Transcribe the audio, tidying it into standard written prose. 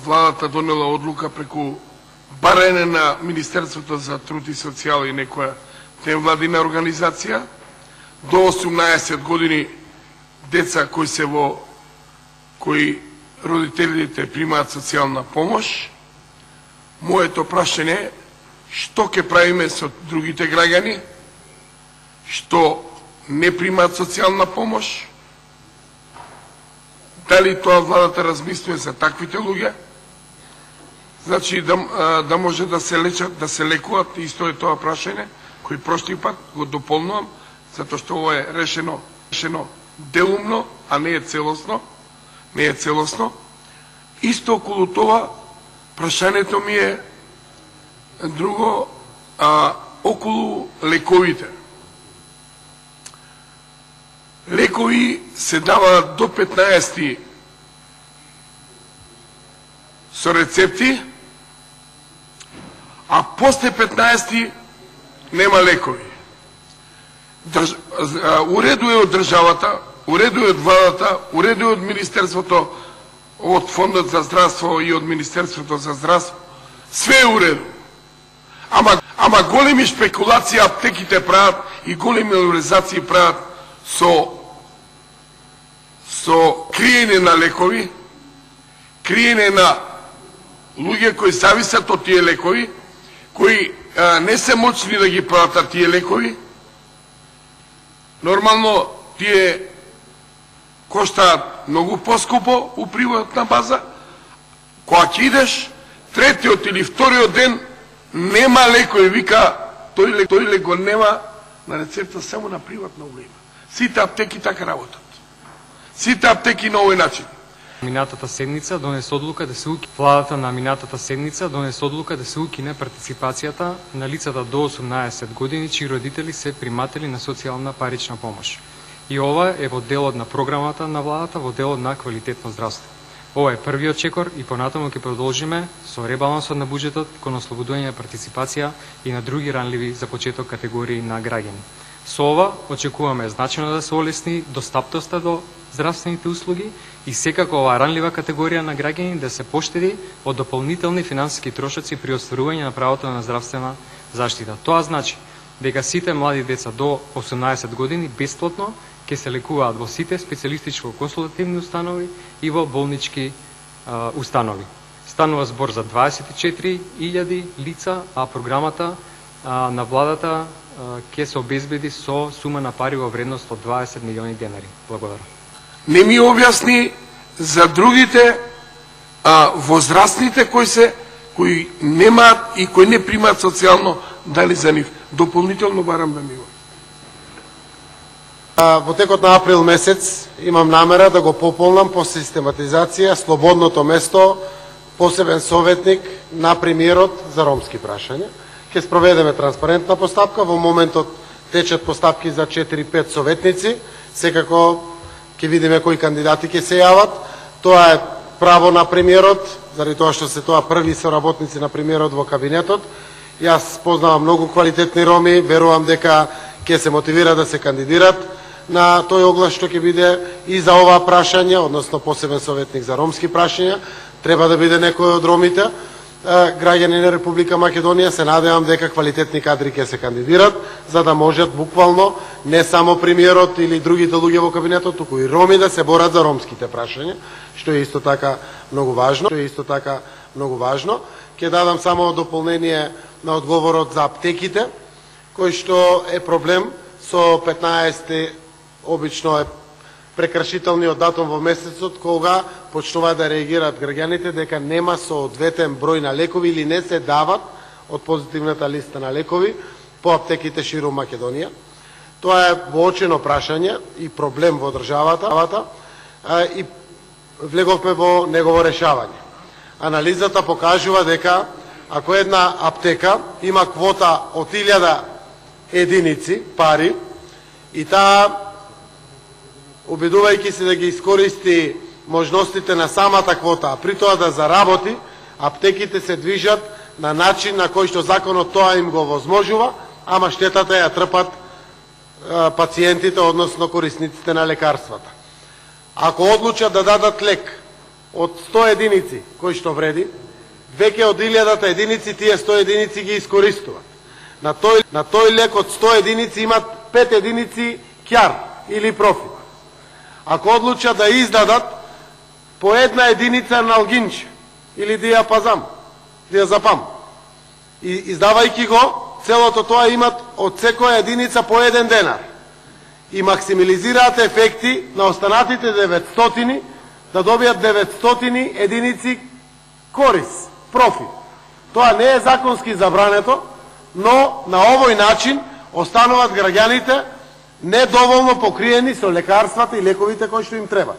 владата донела одлука преку барање на Министерството за труд и социјал и некоја невладина организација до 18 години деца кои родителите примаат социјална помош. Моето прашање е што ќе правиме со другите граѓани што не примаат социјална помош? Дали тоа владата размислува за таквите луѓе? Значи да може да се лечат, да се лекуваат, исто е тоа прашање кој прошли пат го дополнувам, затоа што ова е решено делумно, а не е целосно. Исто околу тоа прашањето ми е друго, околу лековите. Лекови се даваат до 15 со рецепти, а после 15 нема лекови. Уредува од државата, уредува од владата, уредува од Министерството, од Фондот за здравство и од Министерството за здравство. Све е уредува. Ама големи шпекулации аптеките прават и големи организации прават со криење на лекови, криење на луѓе кои зависат од тие лекови, кои не се моćни да ги платат тие лекови. Нормално тие коштаат многу поскупо у приватна база. Кога ќе идеш, третиот или вториот ден нема лекови, вика тој лек го нема на рецепта, само на приватна уреда. Сите аптеки така работат. Сите аптеки на овој начин. Минатата седница донесе одлука да се владата на минатата седница донесе одлука да се укине партиципацијата на лицата до 18 години чии родители се приматели на социјална парична помош. И ова е во делот на програмата на владата, во делот на квалитетно здравство. Ова е првиот чекор и понатаму ќе продолжиме со ребалансот на буџетот кон ослободување партиципација и на други ранливи за почеток категории на граѓани. Со ова очекуваме значајно да се олесни достапноста до здравствените услуги и секако оваа ранлива категорија на граѓани да се поштеди од дополнителни финансиски трошоци при остварување на правото на здравствена заштита. Тоа значи дека сите млади деца до 18 години бесплатно ќе се лекуваат во сите специјалистичко-консултативни установи и во болнички установи. Станува збор за 24.000 лица, а програмата на владата ќе се обезбеди со сума на пари во вредност од 20 милиони денари. Благодарам. Не ми објасни за другите возрастните кои немаат и кои не примаат социјално, дали за нив дополнително барам да ми го. Во текот на април месец имам намера да го пополнам по систематизација слободното место посебен советник на премиерот за ромски прашања. Ќе спроведеме транспарентна постапка, во моментот течат постапки за 4-5 советници, секако ќе видиме кои кандидати ќе се јават. Тоа е право на премиерот, заради тоа што се тоа први соработници на премиерот во кабинетот. Јас познавам многу квалитетни роми, верувам дека ќе се мотивира да се кандидират на тој оглас што ќе биде и за оваа прашање, односно посебен советник за ромски прашања. Треба да биде некој од ромите, граѓани на Република Македонија. Се надевам дека квалитетни кадри ќе се кандидират, за да можат буквално не само премиерот или другите луѓе во кабинетот, туку и роми да се борат за ромските прашања, што е исто така многу важно. Ќе дадам само дополнение на одговорот за аптеките, кој што е проблем со 15 обично е прекрашителниот датум во месецот кога почнуваат да реагираат граѓаните дека нема соодветен број на лекови или не се дават од позитивната листа на лекови по аптеките ширум Македонија. Тоа е воочено прашање и проблем во државата и влеговме во негово решавање. Анализата покажува дека ако една аптека има квота од 1000 единици пари и таа обидувајќи се да ги искористи можностите на самата квота, а при тоа да заработи, аптеките се движат на начин на кој што законот тоа им го возможува, ама штетата ја трпат пациентите, односно корисниците на лекарствата. Ако одлучат да дадат лек од 100 единици кои што вреди, веќе од 1000 единици тие 100 единици ги искористуваат. На тој лек од 100 единици имат 5 единици ќар или профит. Ако одлучат да издадат по една единица на алгинче или диапазам, диазапам, и издавајќи го, целото тоа имат од секоја единица по 1 денар. И максимализираат ефекти на останатите 900 да добијат 900 единици корис, профит. Тоа не е законски забрането, но на овој начин остануваат граѓаните недоволно покриени со лекарствата и лековите кои што им треба.